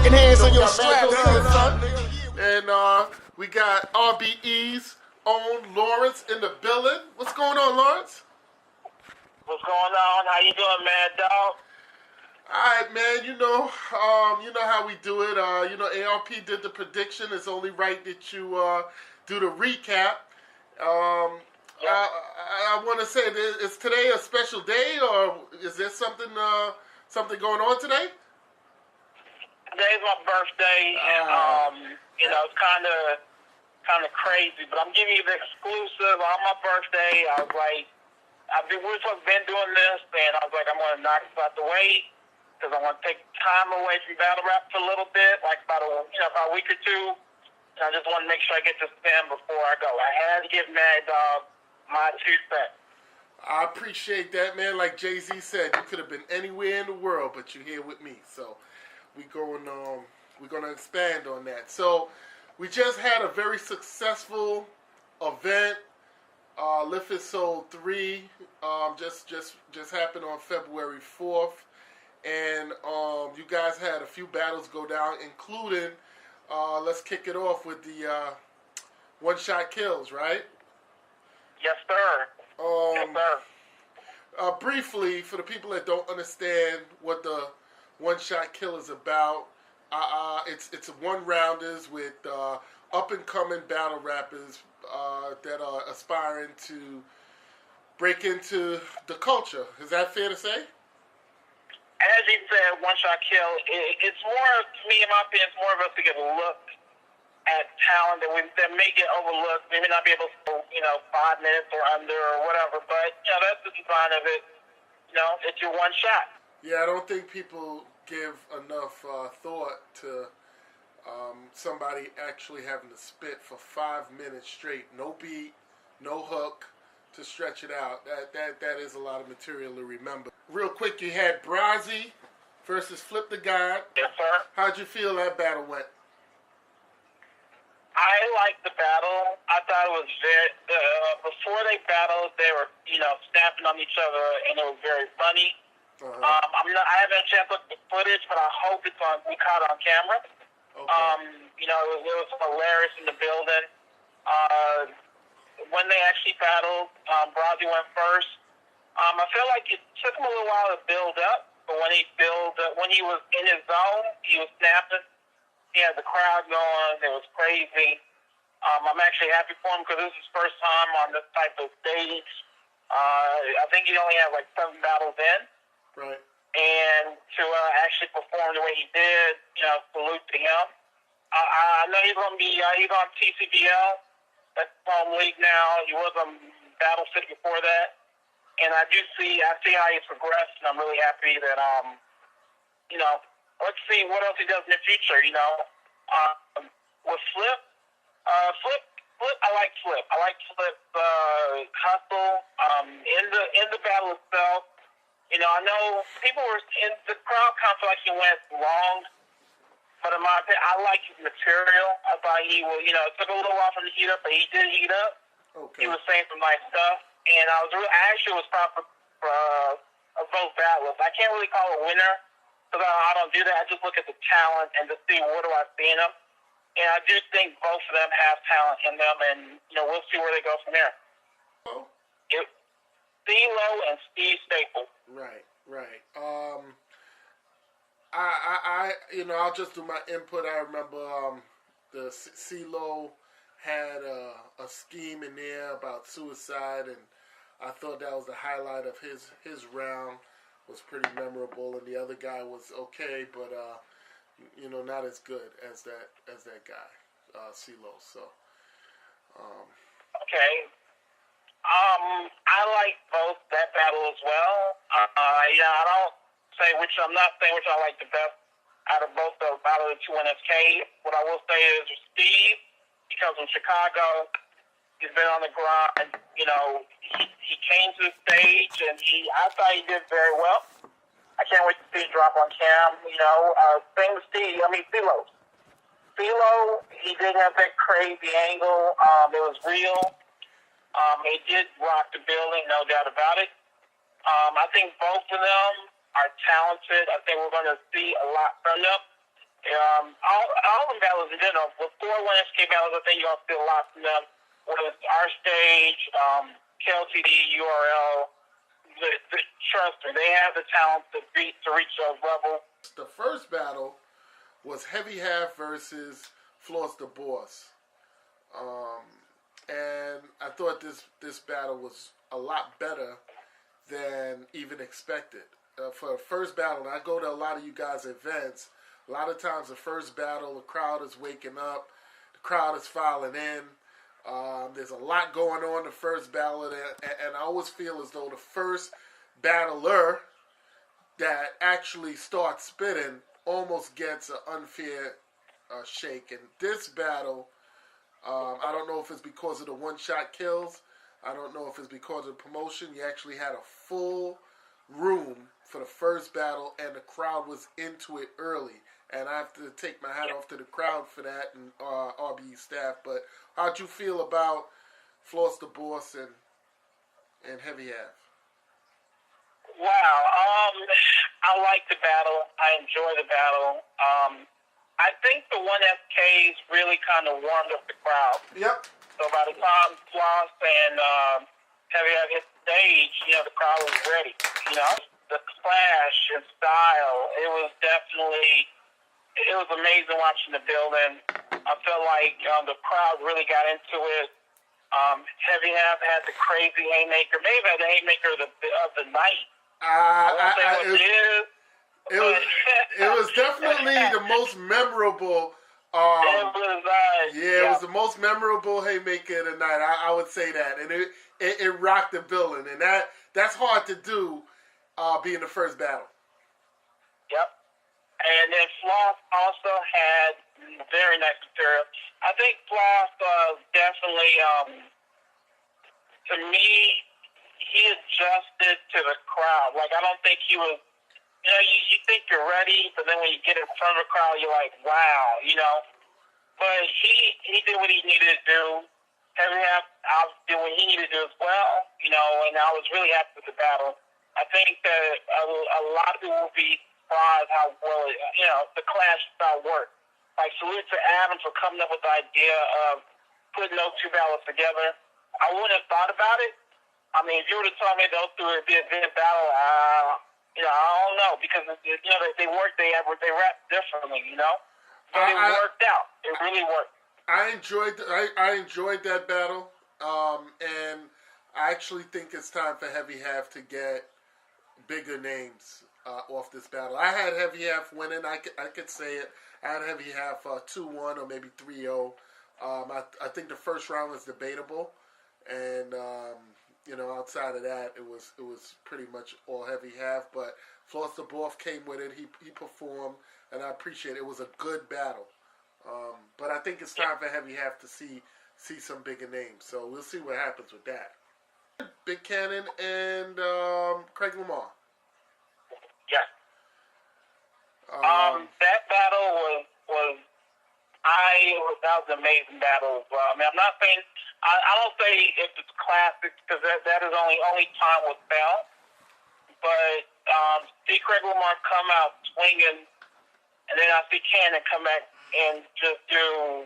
fucking hands on your strap, son. And we got RBE's own Lawrence in the building. What's going on, Lawrence? What's going on? How you doing, Mad Dog? All right, man. You know how we do it. ARP did the prediction. It's only right that you do the recap. I want to say, is today a special day, or is there something going on today? Today's my birthday. It's kind of crazy, but I'm giving you the exclusive on my birthday. I was like, we've been doing this, and I was like, I'm going to knock this out the way because I want to take time away from battle rap for a little bit, like about a week or two. And I just want to make sure I get this in before I go. I had to give Mad Dog my 2 cents. I appreciate that, man. Like Jay-Z said, you could have been anywhere in the world, but you're here with me. So we're going to expand on that. So we just had a very successful event. Lift It Soul 3 just happened on February 4th. And you guys had a few battles go down, including, let's kick it off with the one-shot kills, right? Yes, sir. Yes, sir. Briefly, for the people that don't understand what the one-shot kill is about, it's one-rounders with up-and-coming battle rappers that are aspiring to break into the culture. Is that fair to say? As you said, one-shot kill, it's more, to me, in my opinion, it's more of us to get a look at talent that may get overlooked. They may not be able to, 5 minutes or under or whatever, but, that's the design of it. It's your one shot. Yeah, I don't think people give enough thought to somebody actually having to spit for 5 minutes straight, no beat, no hook, to stretch it out. That is a lot of material to remember. Real quick, you had Brazzy versus Flip the God. Yes, sir. How'd you feel that battle went? I liked the battle. I thought it was very, before they battled, they were, snapping on each other, and it was very funny. Uh-huh. I haven't had a chance to look at the footage, but I hope we caught it on camera. Okay. It was hilarious in the building. When they actually battled, Brazzy went first. I feel like it took him a little while to build up, but when he was in his zone, he was snapping. He had the crowd going. It was crazy. I'm actually happy for him because this is his first time on this type of stage. I think he only had like 7 battles in. Right. And to actually perform the way he did, salute to him. I know he's going to be, he's on TCBL. That's the home league now. He was on Battle City before that. And I see how he's progressed, and I'm really happy that, let's see what else he does in the future, With Flip, I like Flip. I like Flip's hustle. In the battle itself, I know people were in the crowd kind of felt like he went long, but in my opinion, I like his material. I thought he will, it took a little while for him to heat up, but he did heat up. Okay. He was saying some nice stuff, and I actually was proud for both battlers. I can't really call a winner because I don't do that. I just look at the talent and to see what do I see in them. And I do think both of them have talent in them, and we'll see where they go from there. Oh. CeeLo and Steve Staples. Right. I'll just do my input. I remember the CeeLo had a scheme in there about suicide, and I thought that was the highlight of his round. Was pretty memorable, and the other guy was okay, but not as good as that guy, CeeLo. So. Okay. I like both that battle as well. I'm not saying which I like the best out of both the battle of the 2 NSK. What I will say is Steve, he comes from Chicago. He's been on the grind. He came to the stage, and I thought he did very well. I can't wait to see it drop on cam. Same with Steve. CeeLo. CeeLo, he did have that crazy angle. It was real. He did rock the building, no doubt about it. I think both of them are talented. I think we're going to see a lot from them. All the battles in general. Before when SK battles, I think you're gonna see a lot from them. Whether it's our stage, KLTD, URL. Trust me, they have the talent to reach those levels. The first battle was Heavy Half versus Floss the Boss. And I thought this battle was a lot better than even expected. For the first battle, and I go to a lot of you guys' events, a lot of times the first battle, the crowd is waking up, the crowd is filing in. There's a lot going on the first battle, and I always feel as though the first battler that actually starts spitting almost gets an unfair shake. And this battle, I don't know if it's because of the one-shot kills. I don't know if it's because of the promotion. You actually had a full room for the first battle, and the crowd was into it early. And I have to take my hat off to the crowd for that and RBE staff. But how'd you feel about Floss the Boss and Heavy Half? Wow, I like the battle. I enjoy the battle. I think the 1FKs really kind of warmed up the crowd. Yep. So by the time Floss and Heavy Half hit the stage, the crowd was ready. The clash and style, it was amazing watching the building. I felt like the crowd really got into it. Heavy Half had the crazy haymaker, maybe had the haymaker of the night. It was definitely the most memorable. It was the most memorable haymaker of the night. I would say that, and it rocked the building, and that's hard to do, being the first battle. Yep. And then Floss also had very nice material. I think Floss definitely, to me, he adjusted to the crowd. Like, I don't think he was, you think you're ready, but then when you get in front of the crowd, you're like, wow, But he did what he needed to do. Heavy Half did what he needed to do as well, and I was really happy with the battle. I think that a lot of people will be surprised how well the clash style worked. Like, salute to Adam for coming up with the idea of putting those two battles together. I wouldn't have thought about it. I mean, if you would have told me those two would be a good battle, I don't know, because they work, they rap differently, But it worked out. It really worked. I enjoyed that battle, and I actually think it's time for Heavy Half to get bigger names off this battle. I had Heavy Half winning. I could say it. I had Heavy Half 2-1 or maybe 3-0. I think the first round was debatable, and outside of that, it was pretty much all Heavy Half. But Floss the Boss came with it. He performed, and I appreciate it. It was a good battle. But I think it's time for Heavy Half to see some bigger names. So we'll see what happens with that. Big Cannon and Craig Lamar. Yeah. That battle was an amazing battle as well. I mean, I'm not saying I don't say if it's classic because that is only time will tell. But see Craig Lamar come out swinging, and then I see Cannon come back and just do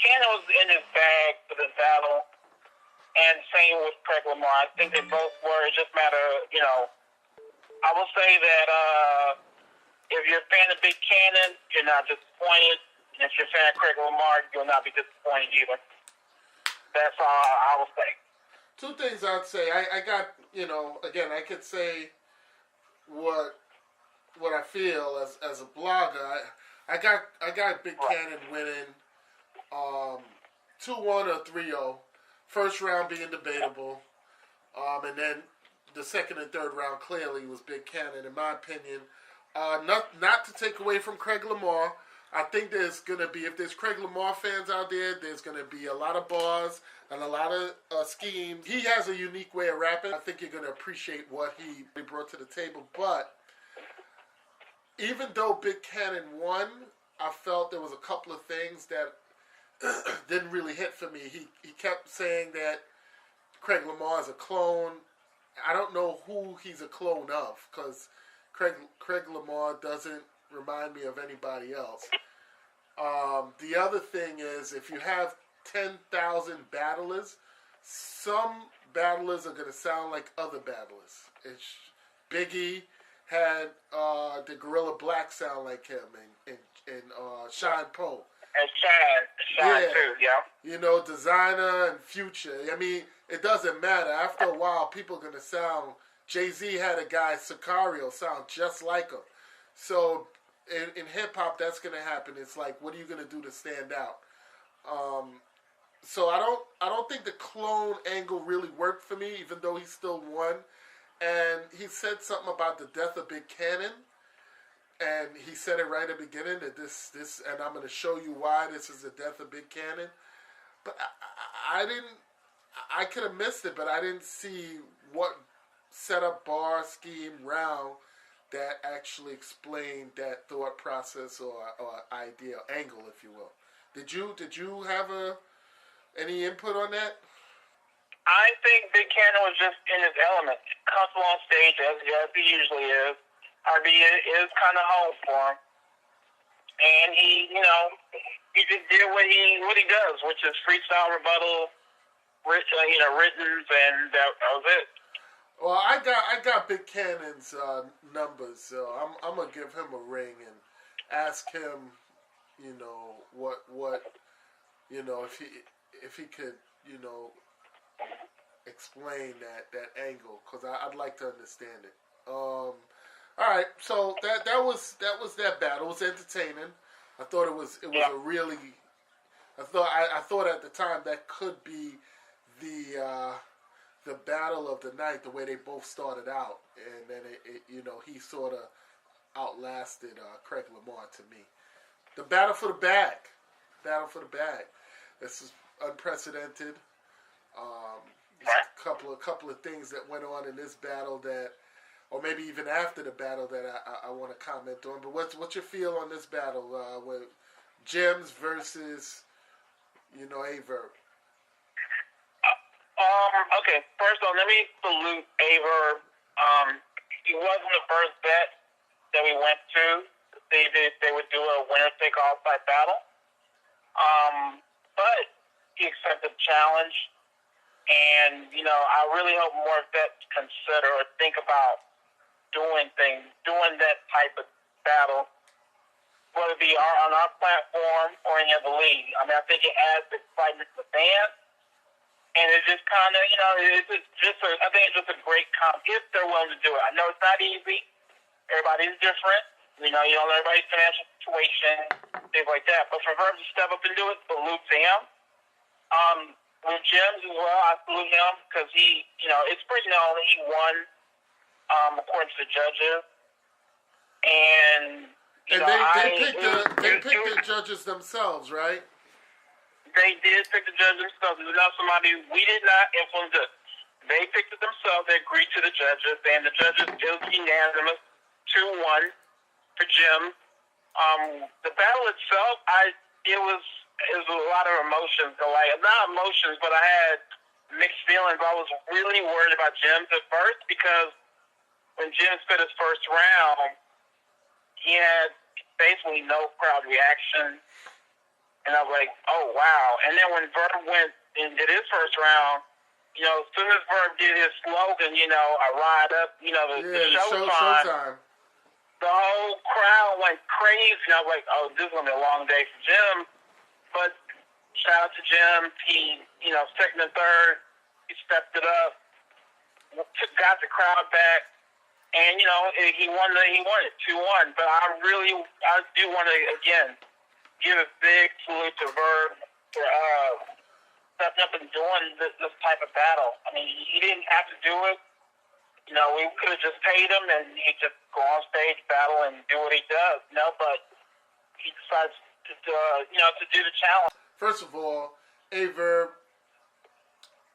Cannon was in his bag for this battle, and same with Craig Lamar. I think they both were. It just matter, I will say that if you're a fan of Big Cannon, you're not disappointed. And if you're a fan of Craig Lamar, you'll not be disappointed either. That's all I will say. Two things I'd say. I got, again, I could say what I feel as a blogger. I got Big Cannon winning 2-1 or 3-0. First round being debatable. And then the second and third round clearly was Big Cannon, in my opinion. Not to take away from Craig Lamar. I think there's going to be, if there's Craig Lamar fans out there, there's going to be a lot of bars and a lot of schemes. He has a unique way of rapping. I think you're going to appreciate what he brought to the table. But even though Big Cannon won, I felt there was a couple of things that didn't really hit for me. He kept saying that Craig Lamar is a clone. I don't know who he's a clone of, because Craig Lamar doesn't remind me of anybody else. The other thing is, if you have 10,000 battlers, some battlers are going to sound like other battlers. Biggie had the Gorilla Black sound like him, and Sean Poe. And Sean too, yeah. You know, Designer and Future. I mean, it doesn't matter. After a while, people are going to sound... Jay-Z had a guy, Sicario, sound just like him. So, in hip-hop, that's going to happen. It's like, what are you going to do to stand out? So, I don't think the clone angle really worked for me, even though he still won. And he said something about the death of Big Cannon. And he said it right at the beginning that this, and I'm going to show you why this is the death of Big Cannon. But I could have missed it, but I didn't see what set up bar, scheme, round that actually explained that thought process or idea, angle, if you will. Did you have any input on that? I think Big Cannon was just in his element, comfortable on stage as he usually is. RBE is kind of home for him, and he just did what he does, which is freestyle rebuttal, written, and that was it. Well, I got Big Cannon's numbers, so I'm gonna give him a ring and ask him, what if he could, explain that angle, because I'd like to understand it. All right, so that was that battle. It was entertaining. I thought it was a really. I thought at the time that could be the battle of the night. The way they both started out, and then he sort of outlasted Craig Lamar to me. The battle for the bag. This is unprecedented. A couple of things that went on in this battle that. Or maybe even after the battle that I want to comment on. But what's your feel on this battle with Gems versus, Averb? Okay, first of all, let me salute Averb. He wasn't the first bet that we went to see if they would do a winner-take-all type battle. But he accepted the challenge. And, I really hope more vets consider or think about doing that type of battle, whether it be on our platform or any other league. I mean, I think it adds excitement to the fans, and it just kind of, I think it's just a great comp if they're willing to do it. I know it's not easy. Everybody's different. You don't know everybody's financial situation, things like that. But for Verb to step up and do it, salute to him. With Gems as well, I salute him because he, it's pretty known that he won. According to the judges, and they picked the judges themselves, right? They did pick the judges themselves. It was not somebody we did not influence it. They picked it themselves. They agreed to the judges, and the judges is unanimous 2-1 for Jim. The battle itself, it was a lot of emotions. Not emotions, but I had mixed feelings. I was really worried about Jim at first because. When Jim spit his first round, he had basically no crowd reaction. And I was like, oh, wow. And then when Verb went and did his first round, as soon as Verb did his slogan, I ride up, the showtime, the whole crowd went crazy. And I was like, oh, this is going to be a long day for Jim. But shout out to Jim. He, second and third, he stepped it up, got the crowd back. And, he won it 2-1. But I do want to, again, give a big salute to Verb for stepping up and doing this type of battle. I mean, he didn't have to do it. We could have just paid him and he'd just go on stage, battle, and do what he does. But he decides to do the challenge. First of all, Averb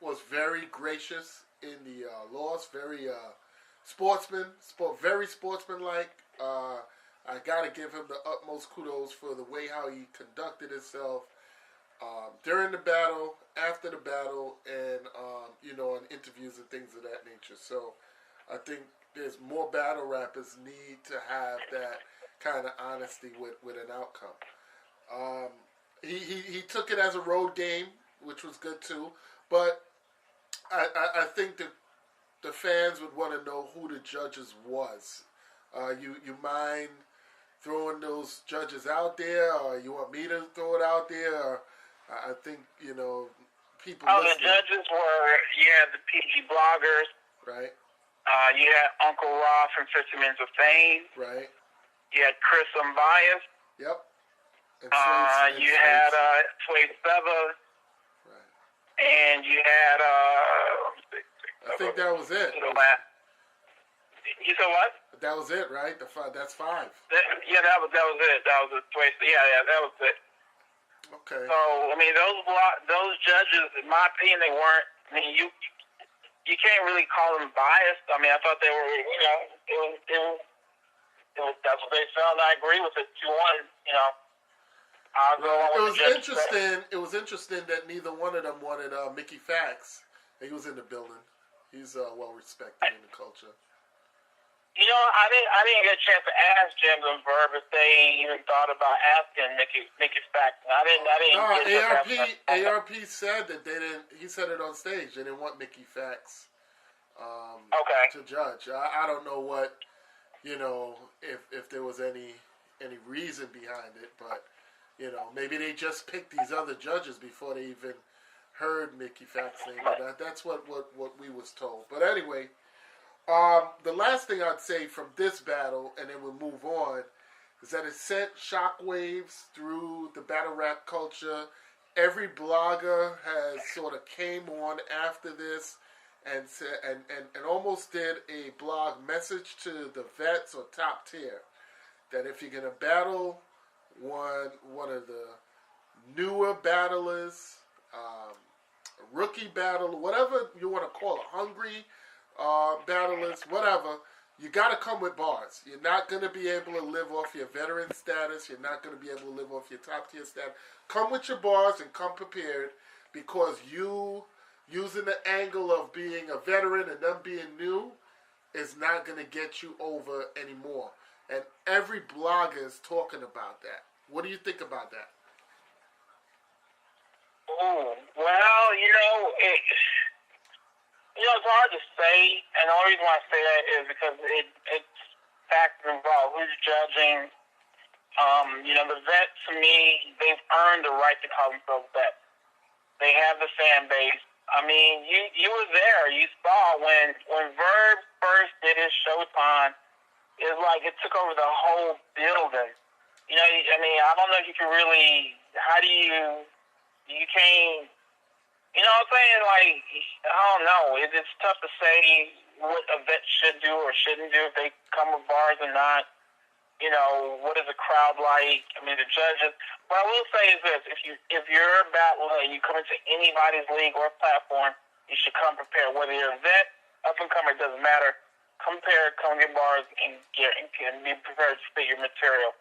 was very gracious in the loss, very... very sportsmanlike. I gotta give him the utmost kudos for the way how he conducted himself during the battle, after the battle, and on interviews and things of that nature. So I think there's more battle rappers need to have that kind of honesty with an outcome. He took it as a road game, which was good too. But I think that the fans would want to know who the judges was. You mind throwing those judges out there, or you want me to throw it out there? Or, I think people. Oh, listening, the judges were the PG bloggers. right? You had Uncle Ra from 50 Minutes of Fame. Right. You had Chris Unbiased. Yep. And you had Sway Seba. Right. And you had I think that was it. You said what? That was it, right? That's 5. That was it. That was the Sway. Yeah, that was it. Okay. So I mean, those judges, in my opinion, they weren't. I mean, you can't really call them biased. I mean, I thought they were. It was that's what they felt. And I agree with it. 2-1. I'll go on with the judges. It was interesting that neither one of them wanted Mickey Fax. He was in the building. He's well respected in the culture. I didn't get a chance to ask James and Verb if they even thought about asking Mickey Fax. I didn't. No, ARP said that they didn't. He said it on stage. They didn't want Mickey Fax to judge. I don't know what if there was any reason behind it, but maybe they just picked these other judges before they even heard Mickey Fax name. But that's what we was told. But anyway. The last thing I'd say from this battle, and then we'll move on, is that it sent shockwaves through the battle rap culture. Every blogger has sort of came on after this and almost did a blog message to the vets or top tier that if you're gonna battle one of the newer battlers, rookie battle, whatever you want to call it, hungry. Battlers, whatever, you got to come with bars. You're not going to be able to live off your veteran status. You're not going to be able to live off your top tier status. Come with your bars and come prepared, because you using the angle of being a veteran and them being new is not going to get you over anymore. And every blogger is talking about that. What do you think about that? Oh, well, it's hard to say, and the only reason why I say that is because it's factors involved. Who's judging? The vets, to me, they've earned the right to call themselves vets. They have the fan base. I mean, you were there. You saw when Verb first did his Showtime, it was like it took over the whole building. I mean, I don't know if you can really. How do you can't. You know what I'm saying? Like, I don't know. It's tough to say what a vet should do or shouldn't do if they come with bars or not. What is the crowd like? I mean, the judges. What I will say is this: if you're a battler and you come into anybody's league or platform, you should come prepared. Whether you're a vet, up and comer, it doesn't matter. Come prepared, come get bars, and be prepared to spit your material.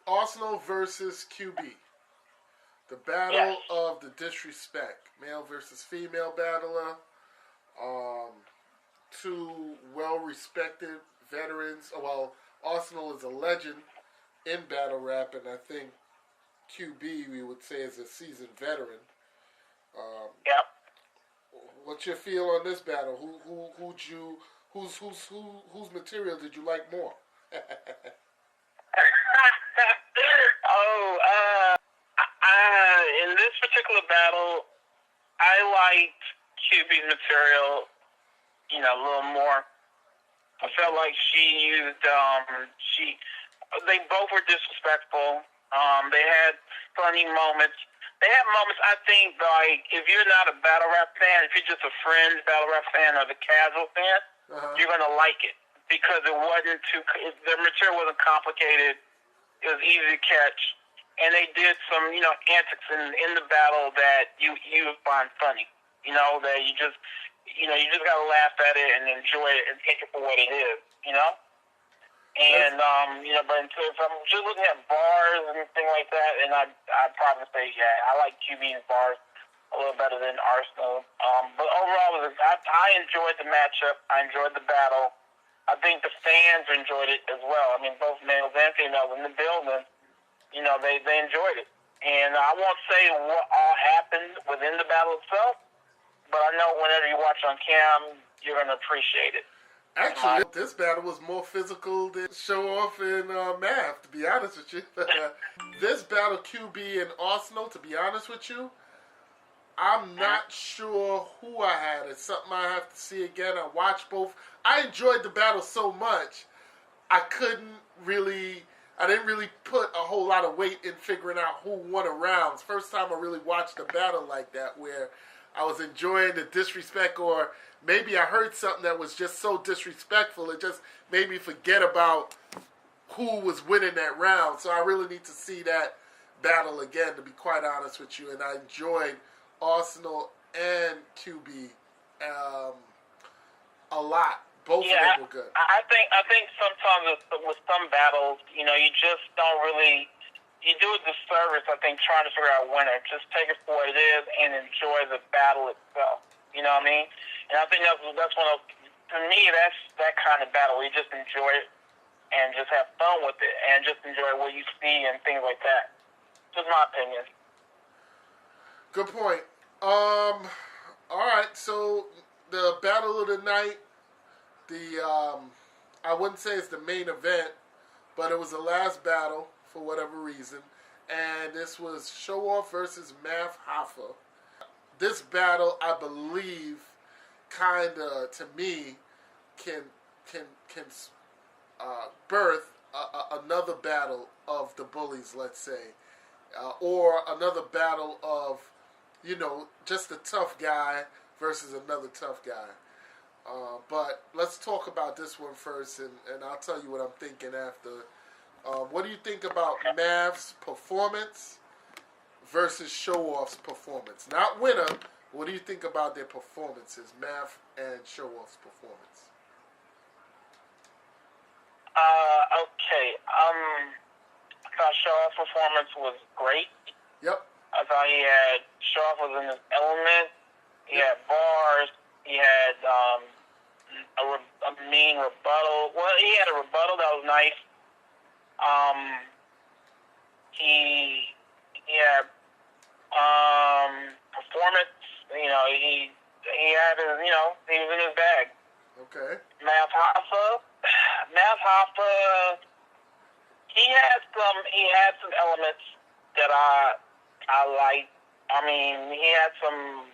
Arsenal versus QB. The battle of the disrespect. Male versus female battler. Two well-respected veterans. Well, Arsenal is a legend in battle rap, and I think QB, we would say, is a seasoned veteran. What's your feel on this battle? Whose material did you like more? In this particular battle, I liked QB's material, a little more. I felt like she used, they both were disrespectful. They had funny moments. They had moments, I think, like, if you're not a battle rap fan, if you're just a fringe battle rap fan or the casual fan, you're going to like it. Because it wasn't their material wasn't complicated. It was easy to catch. And they did some, antics in the battle that you would find funny. That you just gotta laugh at it and enjoy it and take it for what it is. And but if I'm just looking at bars and things like that, and I'd probably say I like QB's bars a little better than Arsenal. But overall, I enjoyed the matchup. I enjoyed the battle. I think the fans enjoyed it as well. I mean, both males and females in the building, they enjoyed it. And I won't say what all happened within the battle itself, but I know whenever you watch on cam, you're going to appreciate it. Actually, this battle was more physical than Show Off and Math, to be honest with you. This battle, QB and Arsenal, to be honest with you, I'm not sure who I had. It's something I have to see again. I watched both. I enjoyed the battle so much, I didn't really put a whole lot of weight in figuring out who won a round. First time I really watched a battle like that where I was enjoying the disrespect, or maybe I heard something that was just so disrespectful it just made me forget about who was winning that round. So I really need to see that battle again, to be quite honest with you. And I enjoyed Arsenal and QB a lot. Both of them were good. I think sometimes with some battles, you just don't really, you do a disservice, I think, trying to figure out a winner. Just take it for what it is and enjoy the battle itself. You know what I mean? And I think that's one of, to me, that's that kind of battle where you just enjoy it and just have fun with it and just enjoy what you see and things like that. Just my opinion. Good point. All right, so the battle of the night, I wouldn't say it's the main event, but it was the last battle for whatever reason, and this was Show Off versus Math Hoffa. This battle, I believe, kinda to me can birth another battle of the bullies, let's say, or another battle of just a tough guy versus another tough guy. But let's talk about this one first, and I'll tell you what I'm thinking after. What do you think about Mav's performance versus Show Off's performance? Not winner. What do you think about their performances, Mav and Show Off's performance? Okay. I thought Show Off's performance was great. Yep. I thought Show Off was in his element. He had bars. He had a mean rebuttal. Well, he had a rebuttal that was nice. He had performance. He had his. He was in his bag. Okay. Math Hoffa. He had some elements that I liked. I mean, he had some.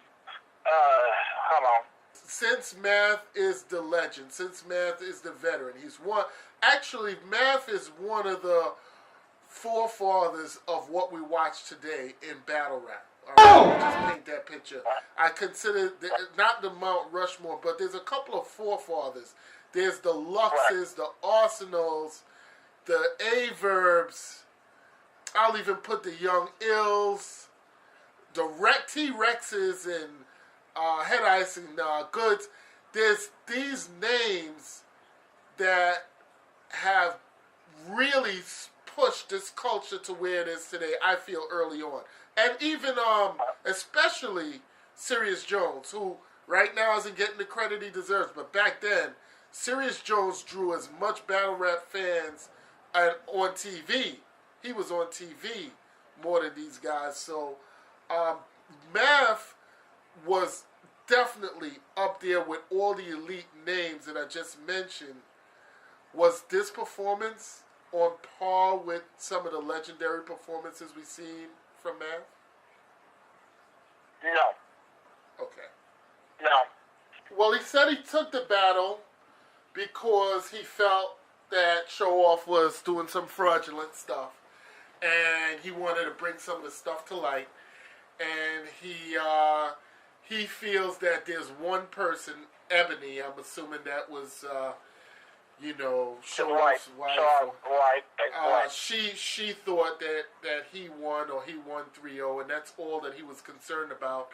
Hold on. Since Math is the legend, since Math is the veteran, he's one. Actually, Math is one of the forefathers of what we watch today in battle rap. All right, just paint that picture. I consider not the Mount Rushmore, but there's a couple of forefathers. There's the Luxes, the Arsenals, the Averbs. I'll even put the Young Ills, the T-Rexes, and Head Ice and Goods. There's these names that have really pushed this culture to where it is today, I feel, early on. And even, especially Serious Jones, who right now isn't getting the credit he deserves. But back then, Serious Jones drew as much battle rap fans on TV. He was on TV more than these guys. So, Math was definitely up there with all the elite names that I just mentioned. Was this performance on par with some of the legendary performances we've seen from Math? No. Okay. No. Well, he said he took the battle because he felt that Show Off was doing some fraudulent stuff, and he wanted to bring some of the stuff to light. And he feels that there's one person, Ebony, I'm assuming that was Show Off's wife. Right. She thought that he won, or he won 3-0, and that's all that he was concerned about.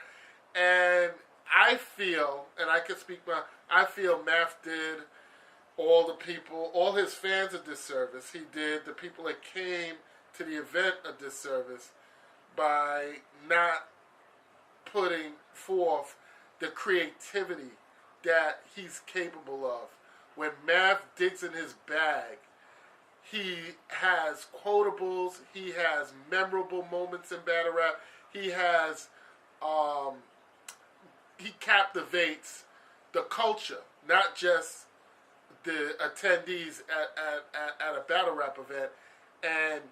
And I feel, and I can speak I feel Math did all his fans a disservice. He did the people that came to the event a disservice by not putting forth the creativity that he's capable of when Math digs in his bag, he has quotables. He has memorable moments in battle rap. He has, he captivates the culture, not just the attendees at a battle rap event, and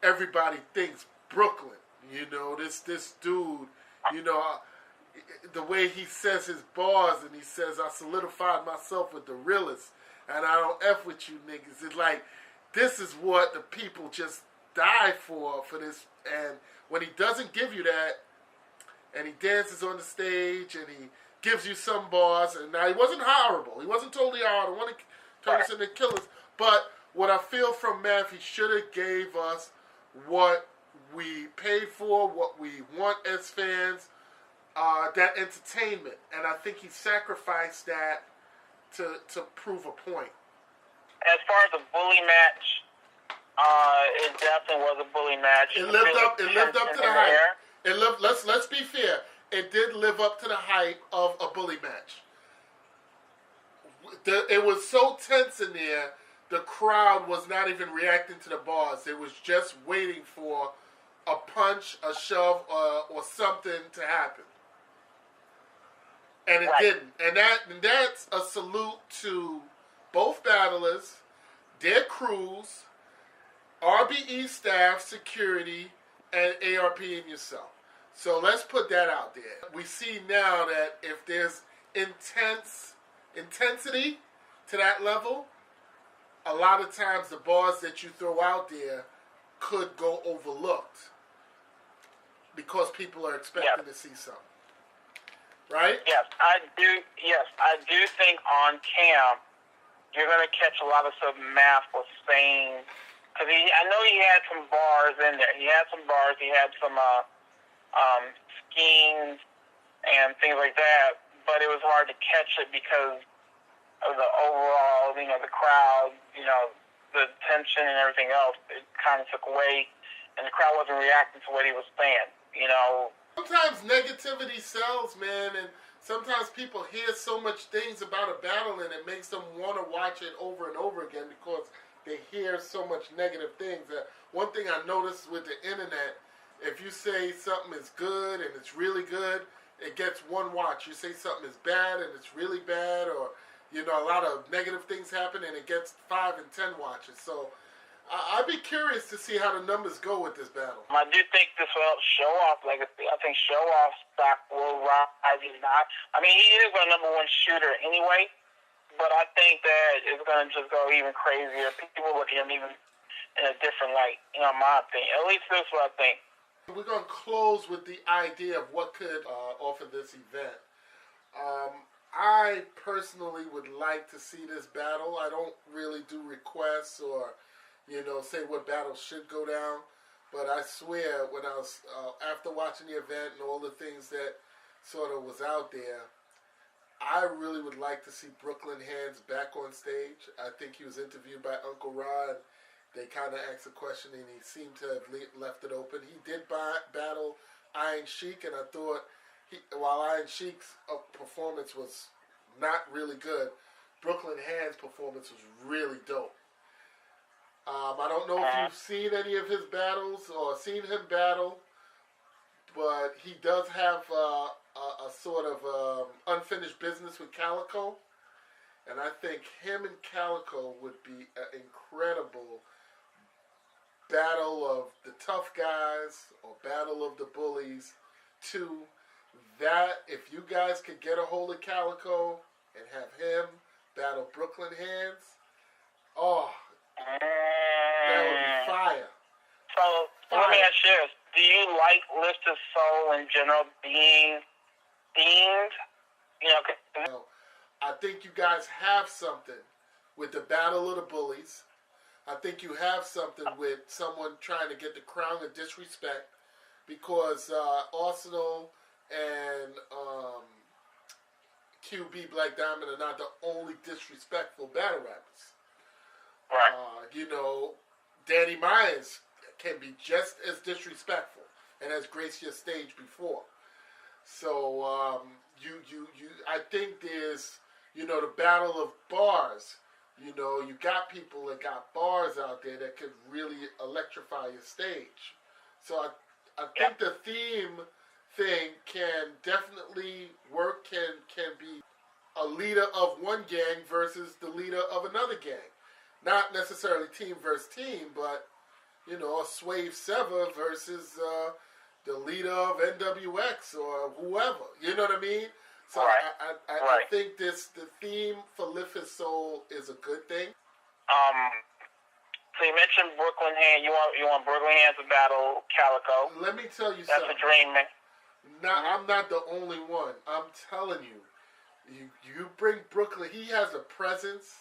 everybody thinks Brooklyn. You know, this dude, you know, the way he says his bars, and he says, I solidified myself with the realest, and I don't F with you niggas. It's like, this is what the people just die for this. And when he doesn't give you that, and he dances on the stage, and he gives you some bars, and now he wasn't horrible. He wasn't totally hard. I don't want to turn us into killers. But what I feel from Math, he should have gave us what we paid for, what we want as fans, that entertainment. And I think he sacrificed that to prove a point. As far as the bully match, it definitely was a bully match. It lived up to the hype. Let's be fair. It did live up to the hype of a bully match. It was so tense in there, the crowd was not even reacting to the bars. It was just waiting for a punch, a shove, or something to happen. And it didn't. And that's a salute to both battlers, their crews, RBE staff, security, and ARP and yourself. So let's put that out there. We see now that if there's intensity to that level, a lot of times the bars that you throw out there could go overlooked because people are expecting to see something. Right? Yes, I do think on cam you're going to catch a lot of stuff Math was saying, because I know he had some bars in there. He had some bars. He had some schemes and things like that, but it was hard to catch it because of the overall, you know, the crowd, you know, the tension and everything else. It kind of took away, and the crowd wasn't reacting to what he was saying, you know. Sometimes negativity sells, man, and sometimes people hear so much things about a battle and it makes them want to watch it over and over again because they hear so much negative things. One thing I noticed with the internet, if you say something is good and it's really good, it gets one watch. You say something is bad and it's really bad, or, you know, a lot of negative things happen and it gets 5 and 10 watches. So I'd be curious to see how the numbers go with this battle. I do think this will help Show Off legacy. I think Show Off stock will rise. I mean, he is our number one shooter anyway, but I think that it's going to just go even crazier. People look at him even in a different light, you know, in my opinion. At least that's what I think. We're going to close with the idea of what could offer this event. I personally would like to see this battle. I don't really do requests or, you know, say what battle should go down. But I swear, when I was, after watching the event and all the things that sort of was out there, I really would like to see Brooklyn Hands back on stage. I think he was interviewed by Uncle Ra, and they kind of asked a question, and he seemed to have left it open. He did battle Iron Sheik, and I thought, while Iron Sheik's performance was not really good, Brooklyn Hands' performance was really dope. I don't know if you've seen any of his battles or seen him battle, but he does have a sort of unfinished business with Calico, and I think him and Calico would be an incredible battle of the tough guys or battle of the bullies. That if you guys could get a hold of Calico and have him battle Brooklyn Hands, that would be fire. So let me ask you this: do you like Lifted Soul in general being themed? You know, I think you guys have something with the Battle of the Bullies. I think you have something with someone trying to get the crown of disrespect, because Arsenal and QB Black Diamond are not the only disrespectful battle rappers. right? You know, Danny Myers can be just as disrespectful and has graced your stage before. So I think there's You know, the battle of bars. You know, you got people that got bars out there that could really electrify your stage. So I think the theme thing can definitely work, can be a leader of one gang versus the leader of another gang. Not necessarily team versus team, but, you know, a Swave Sever versus the leader of NWX or whoever. You know what I mean? So I think the theme for Lift His Soul is a good thing. So you mentioned Brooklyn Hand. You want Brooklyn Hand to battle Calico. Let me tell you something. That's a dream, man. I'm not the only one. I'm telling you. You bring Brooklyn. He has a presence.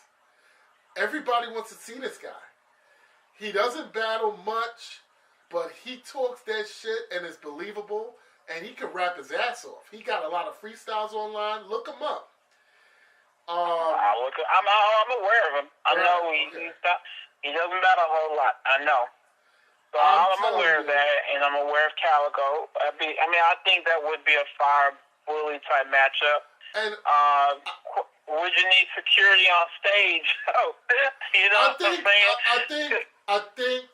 Everybody wants to see this guy. He doesn't battle much, but he talks that shit and it's believable. And he can rap his ass off. He got a lot of freestyles online. Look him up. I'm aware of him. I know he doesn't battle a whole lot. I know. So I'm aware of that, and I'm aware of Calico. I think that would be a fire bully type matchup. And would you need security on stage? You know what I'm saying? I think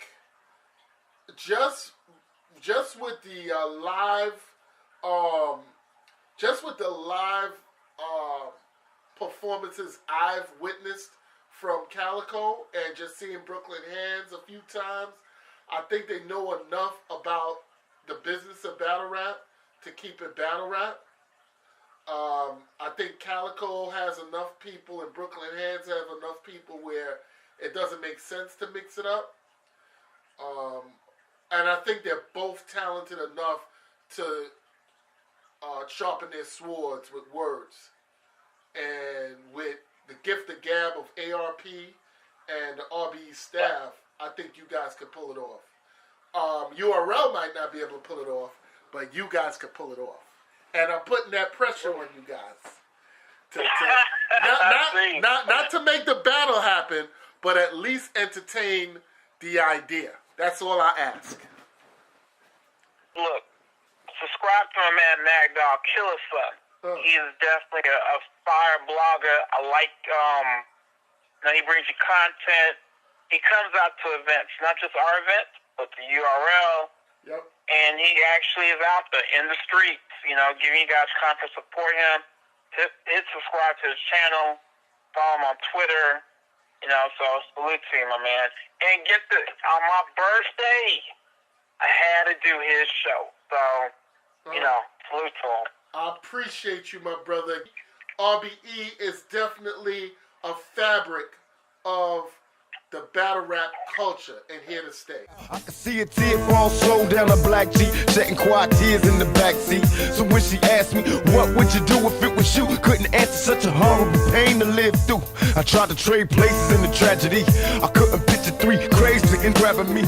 just with the live performances I've witnessed from Calico and just seeing Brooklyn Hands a few times, I think they know enough about the business of battle rap to keep it battle rap. I think Calico has enough people and Brooklyn Hands have enough people where it doesn't make sense to mix it up. And I think they're both talented enough to sharpen their swords with words. And with the gift of gab of ARP and the RBE staff, I think you guys could pull it off. URL might not be able to pull it off, but you guys could pull it off. And I'm putting that pressure on you guys. Not to make the battle happen, but at least entertain the idea. That's all I ask. Look, subscribe to my man Magdog Killer Son. He is definitely a fire blogger. I like he brings you content. He comes out to events, not just our events, but the URL. Yep. And he actually is out there in the streets, giving you guys content, support him. Hit subscribe to his channel, follow him on Twitter, so salute to him, my man. And get this, on my birthday, I had to do his show. So, salute to him. I appreciate you, my brother. RBE is definitely a fabric of the battle rap culture and here to stay. I can see a tear fall slow down a black Jeep, shedding quiet tears in the backseat. So when she asked me, what would you do if it was you? Couldn't answer, such a horrible pain to live through. I tried to trade places in the tragedy. I couldn't picture three crazy and grabbing me.